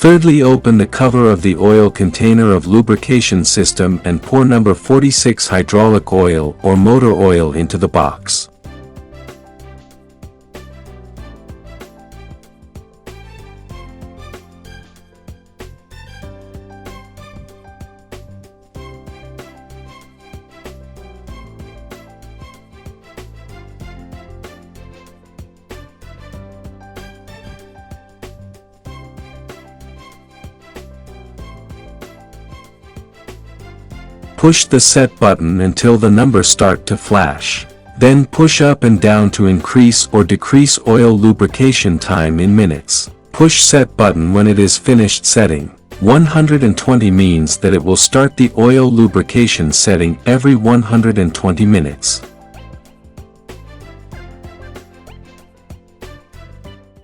Thirdly, open the cover of the oil container of lubrication system and pour number 46 hydraulic oil or motor oil into the box. Push the set button until the numbers start to flash. Then push up and down to increase or decrease oil lubrication time in minutes. Push set button when it is finished setting. 120 means that it will start the oil lubrication setting every 120 minutes.